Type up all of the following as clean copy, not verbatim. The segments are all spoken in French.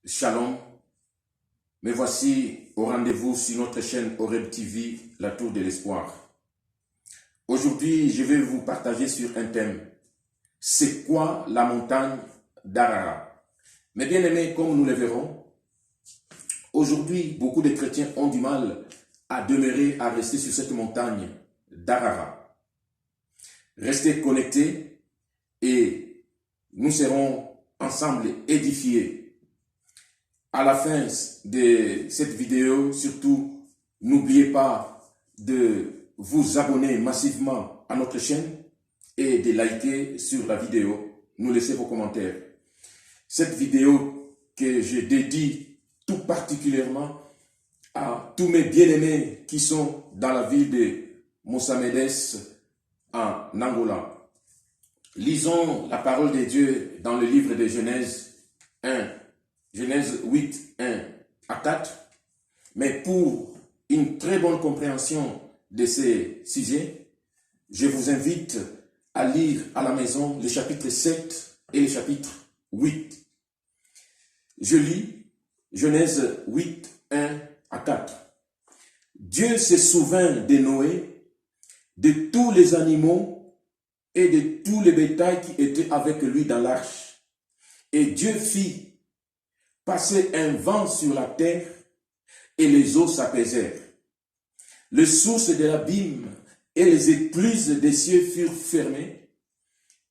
Shalom, me voici au rendez-vous sur notre chaîne Horeb TV, la Tour de l'Espoir. Aujourd'hui, je vais vous partager sur un thème. C'est quoi la montagne d'Ararat? Mes bien-aimés, comme nous le verrons, aujourd'hui, beaucoup de chrétiens ont du mal à demeurer, à rester sur cette montagne d'Ararat. Restez connectés et nous serons ensemble édifiés. À la fin de cette vidéo, surtout, n'oubliez pas de vous abonner massivement à notre chaîne et de liker sur la vidéo, nous laisser vos commentaires. Cette vidéo que je dédie tout particulièrement à tous mes bien-aimés qui sont dans la ville de Mossamedes en Angola. Lisons la parole de Dieu dans le livre de Genèse 1. Genèse 8, 1 à 4. Mais pour une très bonne compréhension de ces sujets, je vous invite à lire à la maison le chapitre 7 et le chapitre 8. Je lis Genèse 8, 1 à 4. Dieu se souvint de Noé, de tous les animaux et de tous les bétails qui étaient avec lui dans l'arche. Et Dieu fit passer un vent sur la terre, et les eaux s'apaisèrent. Les sources de l'abîme et les écluses des cieux furent fermées,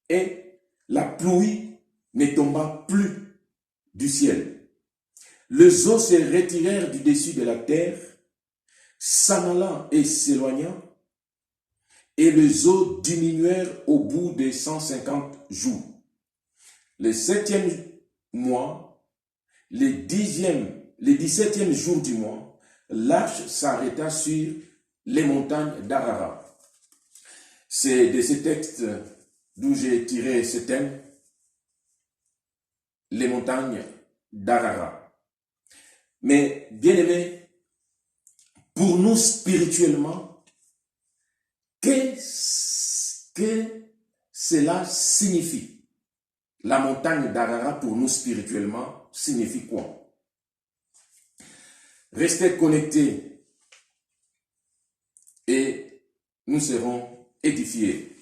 et la pluie ne tomba plus du ciel. Les eaux se retirèrent du dessus de la terre, s'en allant et s'éloignant, et les eaux diminuèrent au bout de 150 jours. Le 7e mois, le 17e jour du mois, l'arche s'arrêta sur les montagnes d'Ararat. C'est de ce texte d'où j'ai tiré ce thème, les montagnes d'Ararat. Mais bien aimé, pour nous spirituellement, qu'est-ce que cela signifie? La montagne d'Ararat pour nous spirituellement signifie quoi? Restez connectés et nous serons édifiés.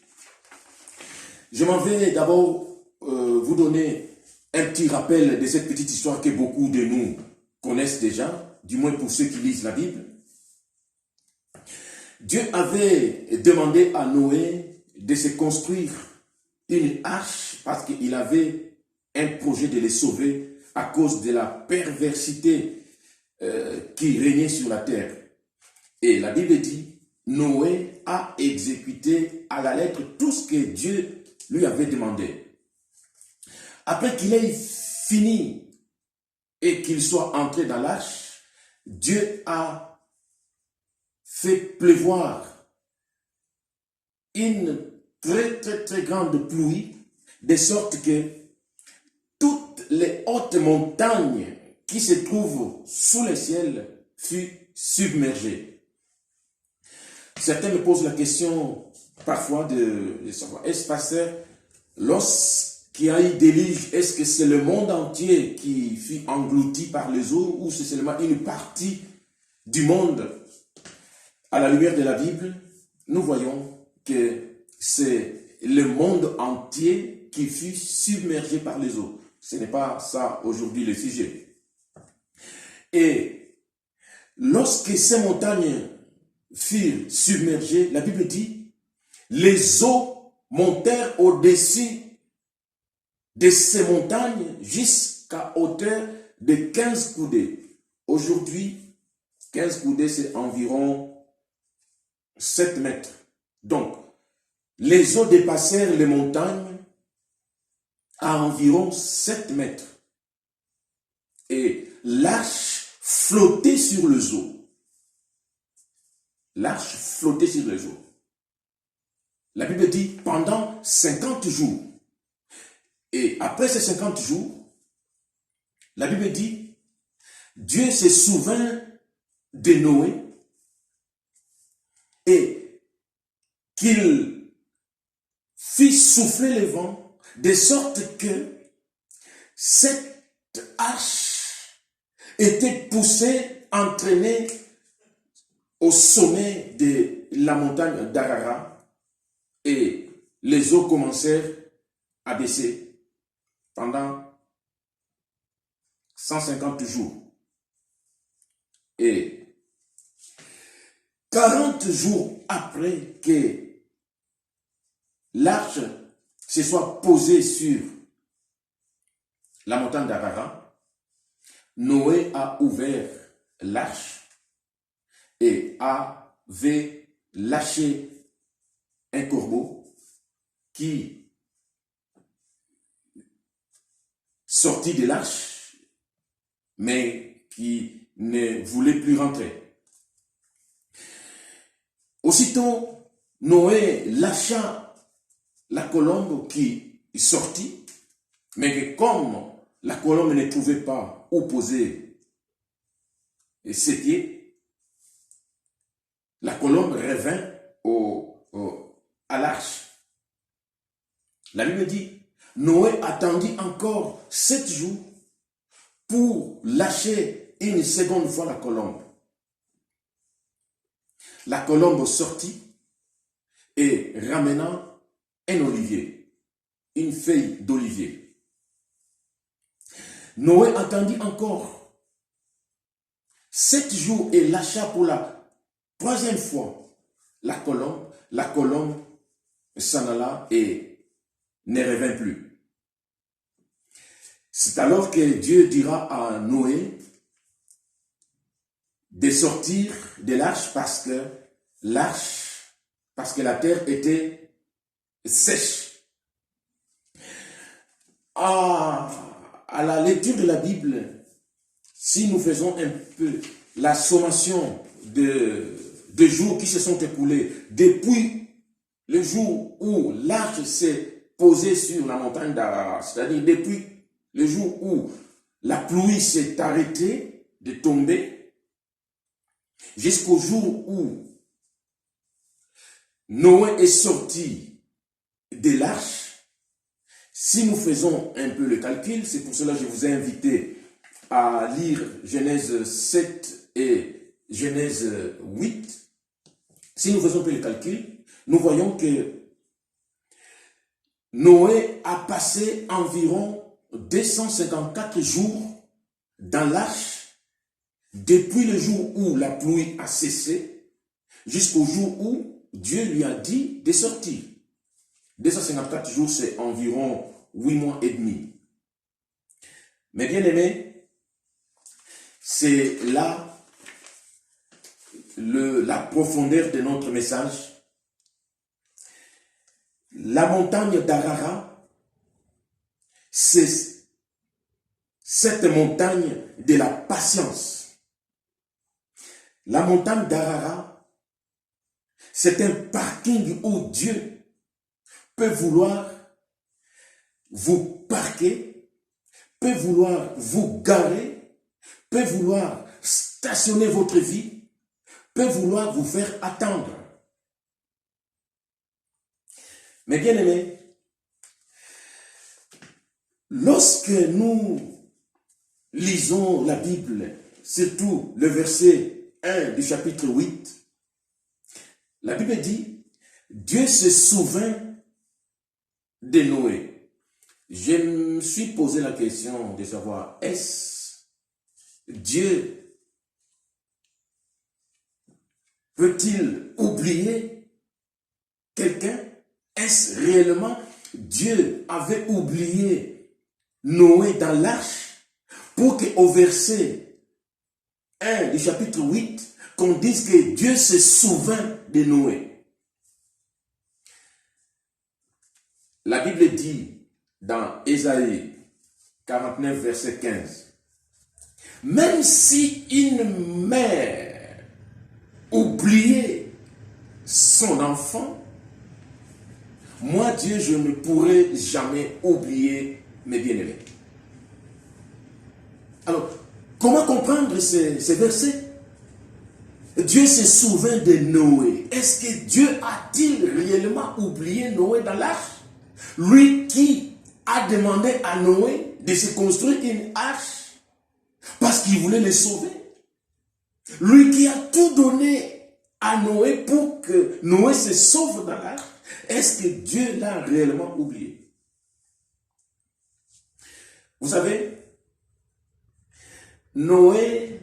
Je m'en vais d'abord vous donner un petit rappel de cette petite histoire que beaucoup de nous connaissent déjà, du moins pour ceux qui lisent la Bible. Dieu avait demandé à Noé de se construire une arche parce qu'il avait un projet de les sauver à cause de la perversité qui régnait sur la terre. Et la Bible dit, Noé a exécuté à la lettre tout ce que Dieu lui avait demandé. Après qu'il ait fini et qu'il soit entré dans l'arche, Dieu a fait pleuvoir une très grande pluie, de sorte que toutes les hautes montagnes qui se trouvent sous le ciel furent submergées. Certains me posent la question parfois de savoir, est-ce pasteur, lorsqu'il y a eu déluge, est-ce que c'est le monde entier qui fut englouti par les eaux ou c'est seulement une partie du monde? À la lumière de la Bible, nous voyons que c'est le monde entier qui fut submergé par les eaux. Ce n'est pas ça aujourd'hui le sujet. Et lorsque ces montagnes furent submergées, la Bible dit, les eaux montèrent au-dessus de ces montagnes jusqu'à hauteur de 15 coudées. Aujourd'hui, 15 coudées, c'est environ 7 mètres. Donc, les eaux dépassèrent les montagnes à environ 7 mètres. Et l'arche flottait sur les eaux. L'arche flottait sur les eaux. La Bible dit pendant 50 jours. Et après ces 50 jours, la Bible dit, Dieu se souvint de Noé et qu'il fit souffler le vent de sorte que cette arche était poussé, entraîné au sommet de la montagne d'Ararat et les eaux commencèrent à baisser pendant 150 jours. Et 40 jours après que l'arche se soit posée sur la montagne d'Ararat, Noé a ouvert l'arche et avait lâché un corbeau qui sortit de l'arche, mais qui ne voulait plus rentrer. Aussitôt, Noé lâcha la colombe qui sortit, mais que comme la colombe ne trouvait pas où poser ses pieds, la colombe revint à l'arche. La Bible dit, Noé attendit encore 7 jours pour lâcher une seconde fois la colombe. La colombe sortit et ramena un olivier, une feuille d'olivier. Noé attendit encore 7 jours et lâcha pour la 3e fois la colombe. La colombe s'en alla et ne revint plus. C'est alors que Dieu dira à Noé de sortir de l'arche parce que la terre était sèche. À la lecture de la Bible, si nous faisons un peu la sommation de jours qui se sont écoulés depuis le jour où l'arche s'est posée sur la montagne d'Ararat, c'est-à-dire depuis le jour où la pluie s'est arrêtée de tomber, jusqu'au jour où Noé est sorti de l'arche. Si nous faisons un peu le calcul, c'est pour cela que je vous ai invité à lire Genèse 7 et Genèse 8. Si nous faisons un peu le calcul, nous voyons que Noé a passé environ 254 jours dans l'arche depuis le jour où la pluie a cessé jusqu'au jour où Dieu lui a dit de sortir. 254 jours, c'est environ 8 mois et demi. Mais bien aimé, c'est là la profondeur de notre message. La montagne d'Ararat, c'est cette montagne de la patience. La montagne d'Ararat, c'est un parking où Dieu peut vouloir vous parquer, peut vouloir vous garer, peut vouloir stationner votre vie, peut vouloir vous faire attendre. Mais bien aimé, lorsque nous lisons la Bible, surtout le verset 1 du chapitre 8, la Bible dit, Dieu se souvint de Noé. Je me suis posé la question de savoir, est-ce Dieu peut-il oublier quelqu'un? Est-ce réellement Dieu avait oublié Noé dans l'arche pour qu'au verset 1 du chapitre 8, qu'on dise que Dieu se souvint de Noé? La Bible dit dans Ésaïe 49, verset 15, « Même si une mère oubliait son enfant, moi Dieu, je ne pourrai jamais oublier mes bien-aimés. » Alors, comment comprendre ces versets? Dieu se souvint de Noé. Est-ce que Dieu a-t-il réellement oublié Noé dans l'arche? Lui qui a demandé à Noé de se construire une arche Parce qu'il voulait les sauver. Lui qui a tout donné à Noé pour que Noé se sauve dans l'arche, est-ce que Dieu l'a réellement oublié? Vous savez, Noé,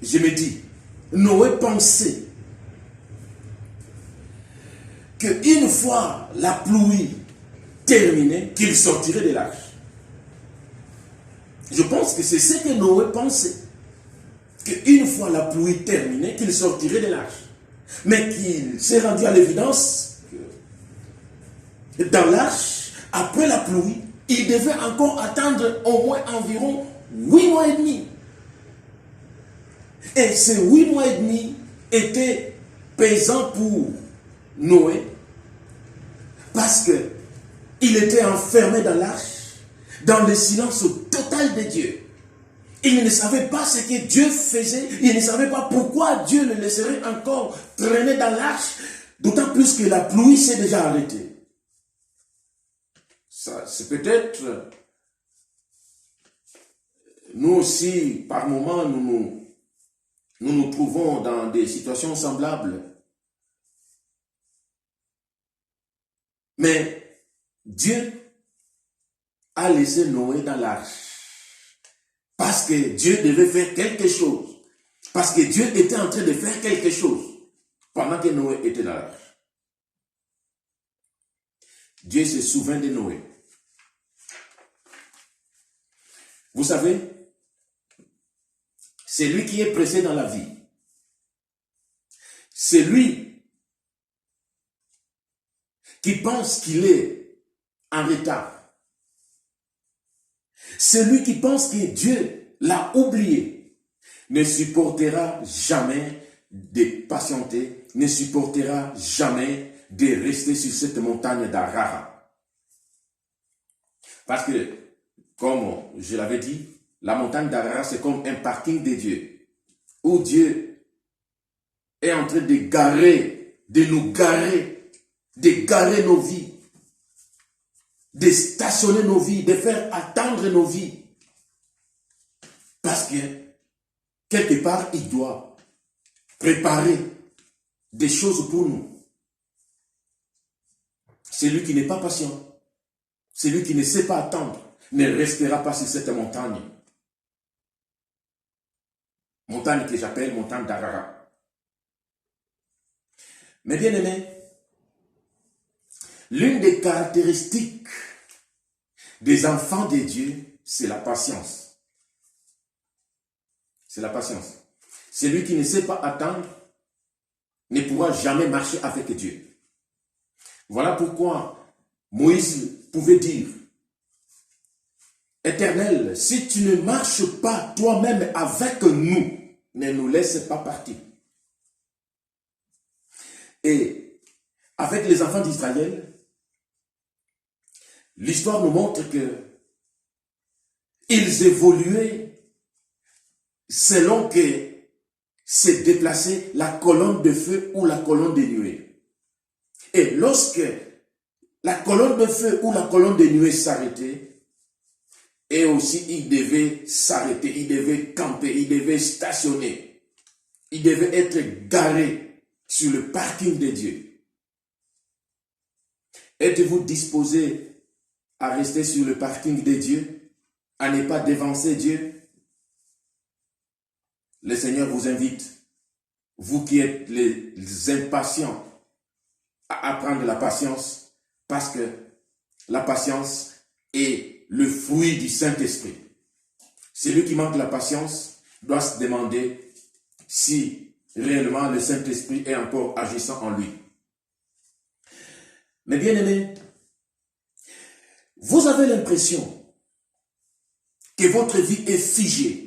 je me dis, Noé pensait qu'une fois la pluie terminée, qu'il sortirait de l'arche. Je pense que c'est ce que Noé pensait. Qu'une fois la pluie terminée, qu'il sortirait de l'arche. Mais qu'il s'est rendu à l'évidence que dans l'arche, après la pluie, il devait encore attendre au moins environ 8 mois et demi. Et ces 8 mois et demi étaient pesants pour Noé parce qu'il était enfermé dans l'arche, dans le silence total de Dieu. Il ne savait pas ce que Dieu faisait, il ne savait pas pourquoi Dieu le laisserait encore traîner dans l'arche, d'autant plus que la pluie s'est déjà arrêtée. Ça, c'est peut-être, nous aussi, par moments, nous trouvons dans des situations semblables. Mais Dieu a laissé Noé dans l'arche. Parce que Dieu devait faire quelque chose. Parce que Dieu était en train de faire quelque chose pendant que Noé était dans l'arche. Dieu se souvient de Noé. Vous savez, c'est lui qui est pressé dans la vie. C'est lui qui pense qu'il est en retard. Celui qui pense que Dieu l'a oublié ne supportera jamais de patienter, ne supportera jamais de rester sur cette montagne d'Arara. Parce que, comme je l'avais dit, la montagne d'Arara, c'est comme un parking de Dieu, où Dieu est en train de garer, de garer nos vies, de stationner nos vies, de faire attendre nos vies. Parce que, quelque part, il doit préparer des choses pour nous. Celui qui n'est pas patient, celui qui ne sait pas attendre, ne restera pas sur cette montagne. Montagne que j'appelle montagne d'Arara. Mais bien aimés, l'une des caractéristiques des enfants de Dieu, c'est la patience. C'est la patience. Celui qui ne sait pas attendre ne pourra jamais marcher avec Dieu. Voilà pourquoi Moïse pouvait dire, Éternel, si tu ne marches pas toi-même avec nous, ne nous laisse pas partir. Et avec les enfants d'Israël, l'histoire nous montre que ils évoluaient selon que se déplaçait la colonne de feu ou la colonne de nuée. Et lorsque la colonne de feu ou la colonne de nuée s'arrêtait, et aussi il devait s'arrêter, il devait camper, il devait stationner, il devait être garé sur le parking de Dieu. Êtes-vous disposé à rester sur le parking de Dieu, à ne pas dévancer Dieu? Le Seigneur vous invite, vous qui êtes les impatients, à apprendre la patience, parce que la patience est le fruit du Saint-Esprit. Celui qui manque la patience doit se demander si réellement le Saint-Esprit est encore agissant en lui. Mais bien aimé, vous avez l'impression que votre vie est figée.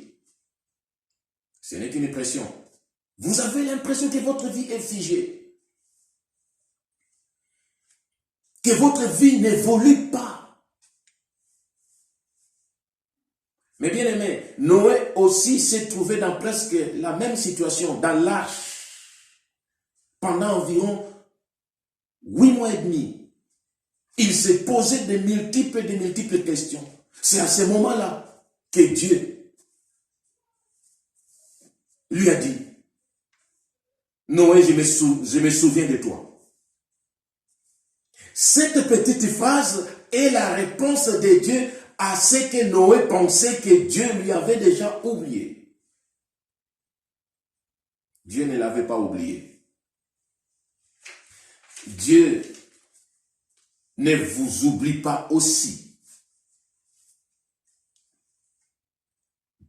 Ce n'est qu'une impression. Vous avez l'impression que votre vie est figée. Que votre vie n'évolue pas. Mais bien aimé, Noé aussi s'est trouvé dans presque la même situation, dans l'arche, pendant environ 8 mois et demi. Il s'est posé de multiples questions. C'est à ce moment-là que Dieu lui a dit, Noé, je me souviens de toi. Cette petite phrase est la réponse de Dieu à ce que Noé pensait que Dieu lui avait déjà oublié. Dieu ne l'avait pas oublié. Dieu ne vous oublie pas aussi.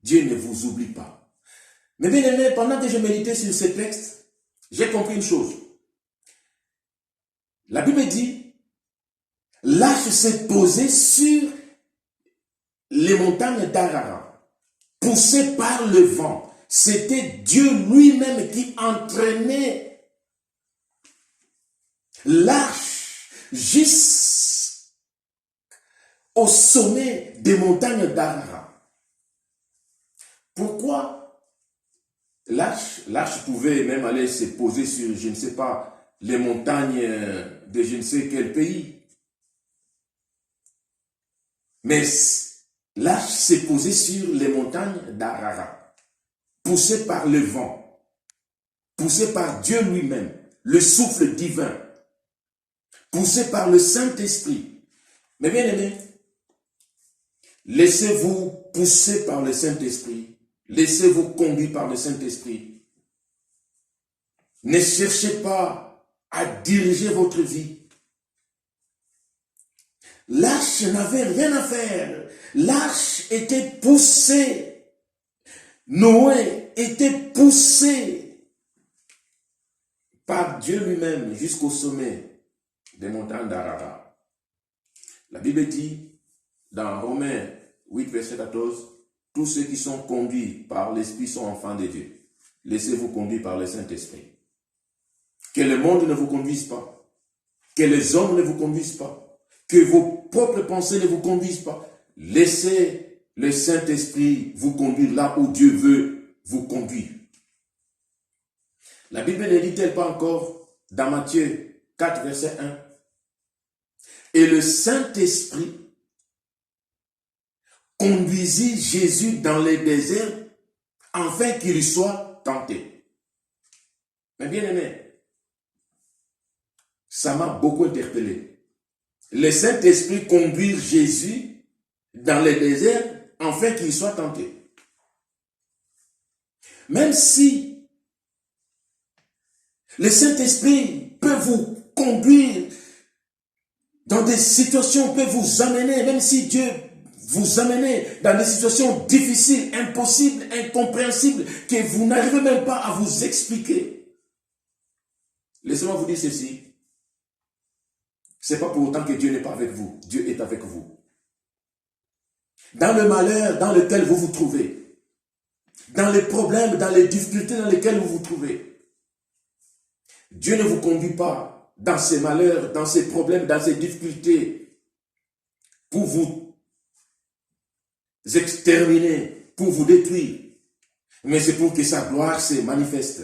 Dieu ne vous oublie pas. Mais bien aimé, pendant que je méditais sur ce texte, j'ai compris une chose. La Bible dit, l'arche s'est posée sur les montagnes d'Ararat, poussée par le vent. C'était Dieu lui-même qui entraînait l'arche jusqu'au sommet des montagnes d'Ararat. Pourquoi l'arche pouvait même aller se poser sur, je ne sais pas, les montagnes de je ne sais quel pays. Mais l'arche s'est posée sur les montagnes d'Ararat, poussée par le vent, poussée par Dieu lui-même, le souffle divin, poussée par le Saint-Esprit. Mais bien aimé, laissez-vous pousser par le Saint-Esprit, laissez-vous conduire par le Saint-Esprit. Ne cherchez pas à diriger votre vie. L'arche n'avait rien à faire. L'arche était poussée. Noé était poussé par Dieu lui-même jusqu'au sommet des montagnes d'Ararat. La Bible dit dans Romains 8, verset 14, tous ceux qui sont conduits par l'Esprit sont enfants de Dieu. Laissez-vous conduire par le Saint-Esprit. Que le monde ne vous conduise pas. Que les hommes ne vous conduisent pas. Que vos propres pensées ne vous conduisent pas. Laissez le Saint-Esprit vous conduire là où Dieu veut vous conduire. La Bible ne dit-elle pas encore dans Matthieu 4, verset 1. Et le Saint-Esprit conduisit Jésus dans les déserts afin qu'il soit tenté. Mais bien aimé, ça m'a beaucoup interpellé. Le Saint-Esprit conduit Jésus dans les déserts afin qu'il soit tenté. Même si le Saint-Esprit peut vous conduire dans des situations, peut vous amener, même si Dieu vous amène dans des situations difficiles, impossibles, incompréhensibles, que vous n'arrivez même pas à vous expliquer. Laissez-moi vous dire ceci. Ce n'est pas pour autant que Dieu n'est pas avec vous. Dieu est avec vous. Dans le malheur dans lequel vous vous trouvez, dans les problèmes, dans les difficultés dans lesquelles vous vous trouvez, Dieu ne vous conduit pas dans ces malheurs, dans ces problèmes, dans ces difficultés pour vous exterminer, pour vous détruire. Mais c'est pour que sa gloire se manifeste.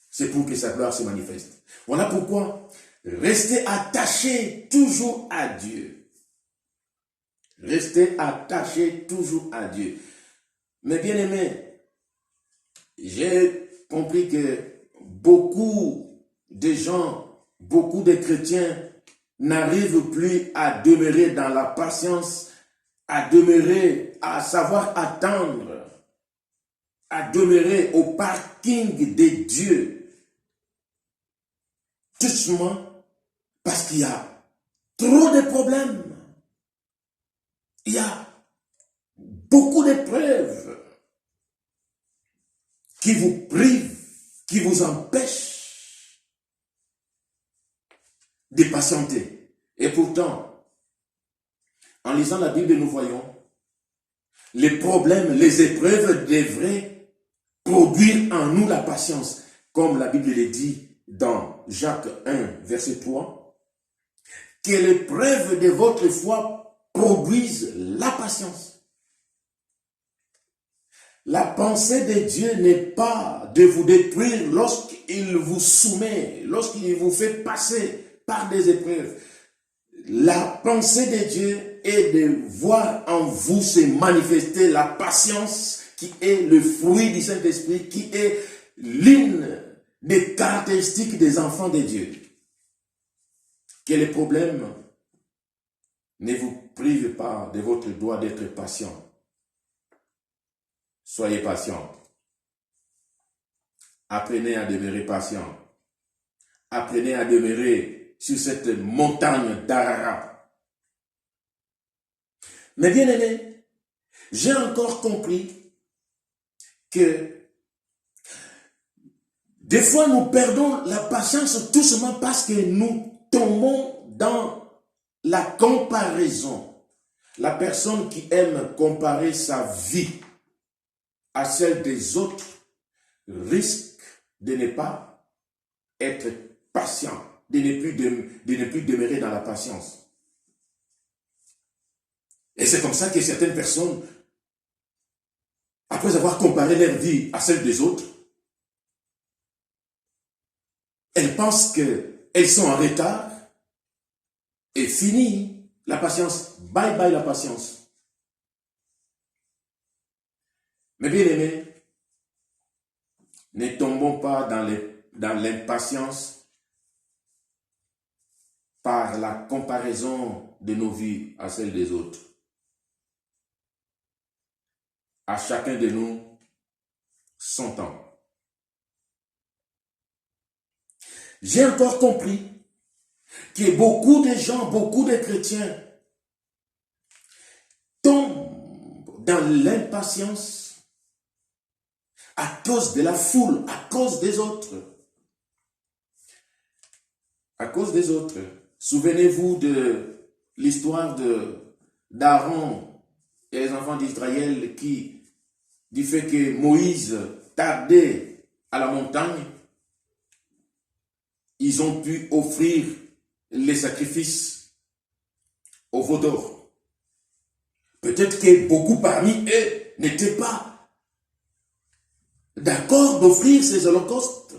C'est pour que sa gloire se manifeste. Voilà pourquoi restez attachés toujours à Dieu. Restez attachés toujours à Dieu. Mais bien aimés, j'ai compris que beaucoup de gens, beaucoup de chrétiens n'arrivent plus à demeurer dans la patience, à demeurer, à savoir attendre, à demeurer au parking de Dieu. Tout simplement parce qu'il y a trop de problèmes. Il y a beaucoup d'épreuves qui vous privent, qui vous empêchent de patienter. Et pourtant, en lisant la Bible, nous voyons les problèmes, les épreuves devraient produire en nous la patience. Comme la Bible le dit dans Jacques 1, verset 3, que l'épreuve de votre foi produise la patience. La pensée de Dieu n'est pas de vous détruire lorsqu'il vous soumet, lorsqu'il vous fait passer par des épreuves. La pensée de Dieu est de voir en vous se manifester la patience qui est le fruit du Saint-Esprit, qui est l'une des caractéristiques des enfants de Dieu. Que les problèmes ne vous privent pas de votre droit d'être patient. Soyez patient. Apprenez à demeurer patient. Apprenez à demeurer sur cette montagne d'Ararat. Mais bien aimé, j'ai encore compris que des fois nous perdons la patience tout simplement parce que nous tombons dans la comparaison. La personne qui aime comparer sa vie à celle des autres risque de ne pas être patient, de ne plus demeurer dans la patience. Et c'est comme ça que certaines personnes, après avoir comparé leur vie à celle des autres, elles pensent qu'elles sont en retard et fini la patience. Bye bye la patience. Mais bien aimés, ne tombons pas dans l'impatience par la comparaison de nos vies à celles des autres. À chacun de nous, son temps. J'ai encore compris que beaucoup de gens, beaucoup de chrétiens tombent dans l'impatience à cause de la foule, à cause des autres. À cause des autres. Souvenez-vous de l'histoire d'Aaron et les enfants d'Israël qui, du fait que Moïse tardait à la montagne, ils ont pu offrir les sacrifices au veau d'or. Peut-être que beaucoup parmi eux n'étaient pas d'accord d'offrir ces holocaustes,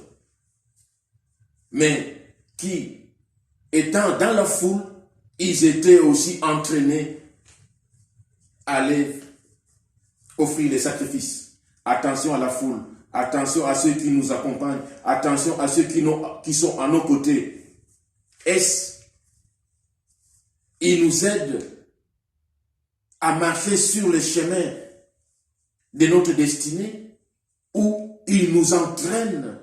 mais qui, étant dans la foule, ils étaient aussi entraînés à aller offrir les sacrifices. Attention à la foule, attention à ceux qui nous accompagnent, attention à ceux qui sont à nos côtés. Ils nous aident à marcher sur le chemin de notre destinée, où il nous entraîne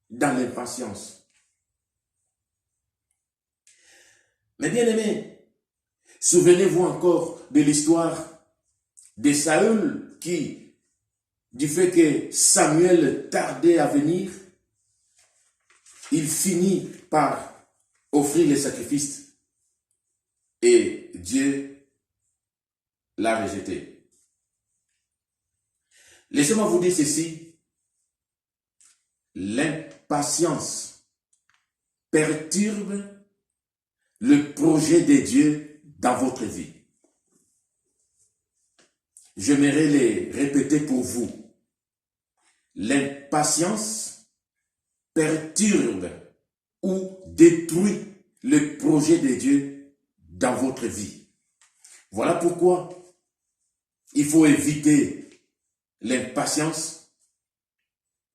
dans l'impatience. Mais bien aimés, souvenez-vous encore de l'histoire de Saül qui, du fait que Samuel tardait à venir, il finit par offrir les sacrifices et Dieu l'a rejeté. Laissez-moi vous dire ceci. L'impatience perturbe le projet de Dieu dans votre vie. J'aimerais les répéter pour vous. L'impatience perturbe ou détruit le projet de Dieu dans votre vie. Voilà pourquoi il faut éviter l'impatience.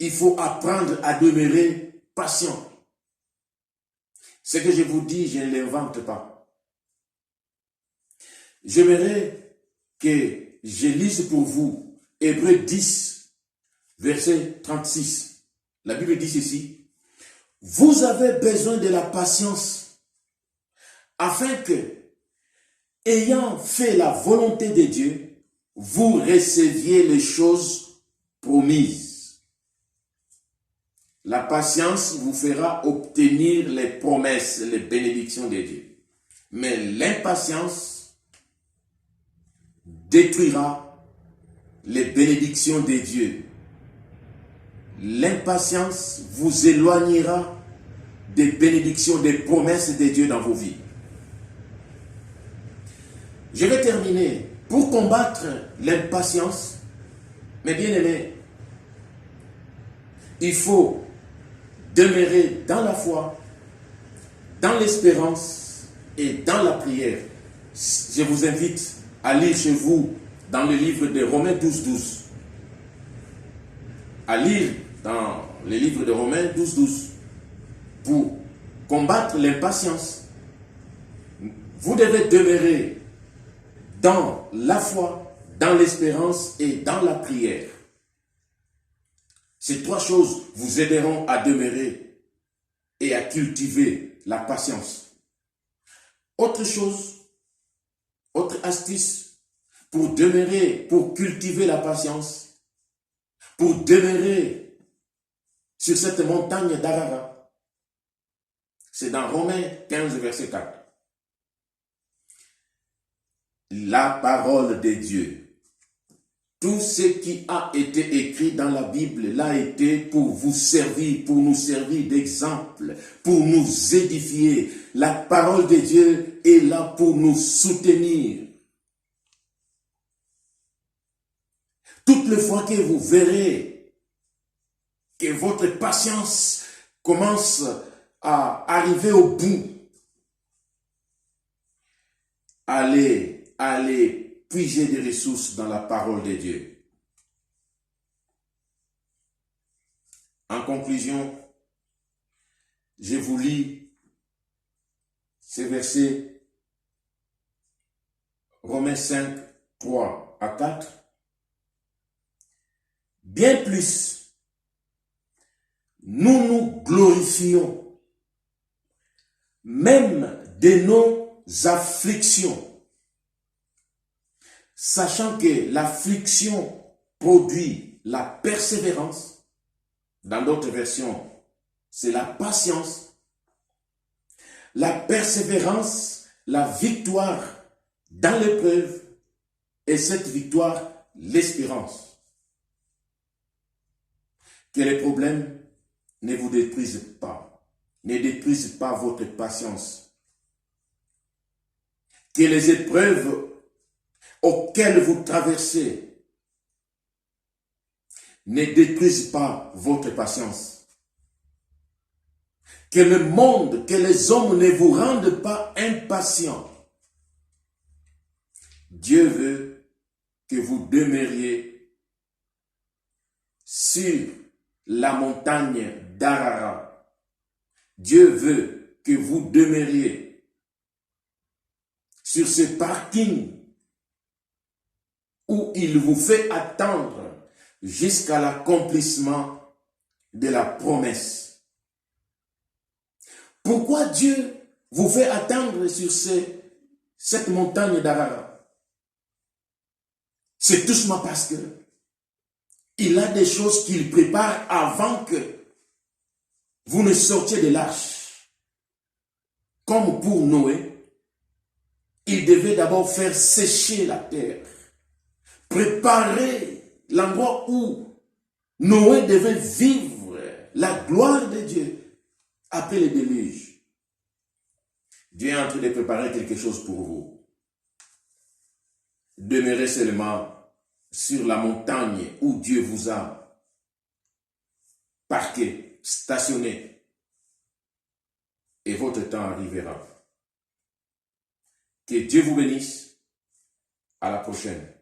Il faut apprendre à demeurer patient. Ce que je vous dis, je ne l'invente pas. J'aimerais que je lise pour vous Hébreux 10, verset 36. La Bible dit ceci. Vous avez besoin de la patience afin que, ayant fait la volonté de Dieu, vous receviez les choses promises. La patience vous fera obtenir les promesses, les bénédictions de Dieu. Mais l'impatience détruira les bénédictions de Dieu. L'impatience vous éloignera des bénédictions, des promesses de Dieu dans vos vies. Je vais terminer. Pour combattre l'impatience, mes bien-aimés, il faut demeurer dans la foi, dans l'espérance et dans la prière. Je vous invite à lire chez vous dans le livre de Romains 12, 12. à lire dans les livres de Romains 12, 12 pour combattre l'impatience. Vous devez demeurer dans la foi, dans l'espérance et dans la prière. Ces trois choses vous aideront à demeurer et à cultiver la patience. Autre chose, autre astuce pour demeurer, pour cultiver la patience, pour demeurer sur cette montagne d'Arara, c'est dans Romains 15, verset 4. La parole de Dieu. Tout ce qui a été écrit dans la Bible l'a été pour vous servir, pour nous servir d'exemple, pour nous édifier. La parole de Dieu est là pour nous soutenir. Toutes les fois que vous verrez que votre patience commence à arriver au bout, allez puiser des ressources dans la parole de Dieu. En conclusion, je vous lis ces versets Romains 5, 3 à 4. Bien plus, nous nous glorifions, même de nos afflictions, sachant que l'affliction produit la persévérance. Dans d'autres versions, c'est la patience. La persévérance, la victoire dans l'épreuve, et cette victoire, l'espérance. Que les problèmes ne vous détruisent pas, ne détruisent pas votre patience. Que les épreuves auxquelles vous traversez ne détruisent pas votre patience. Que le monde, que les hommes ne vous rendent pas impatients. Dieu veut que vous demeuriez sur la montagne d'Arara. Dieu veut que vous demeuriez sur ce parking où il vous fait attendre jusqu'à l'accomplissement de la promesse. Pourquoi Dieu vous fait attendre sur cette montagne d'Arara? C'est tout simplement parce que il a des choses qu'il prépare avant que vous ne sortiez de l'arche. Comme pour Noé, il devait d'abord faire sécher la terre, préparer l'endroit où Noé devait vivre la gloire de Dieu après le déluge. Dieu est en train de préparer quelque chose pour vous. Demeurez seulement sur la montagne où Dieu vous a parqué, stationné, et votre temps arrivera. Que Dieu vous bénisse. À la prochaine.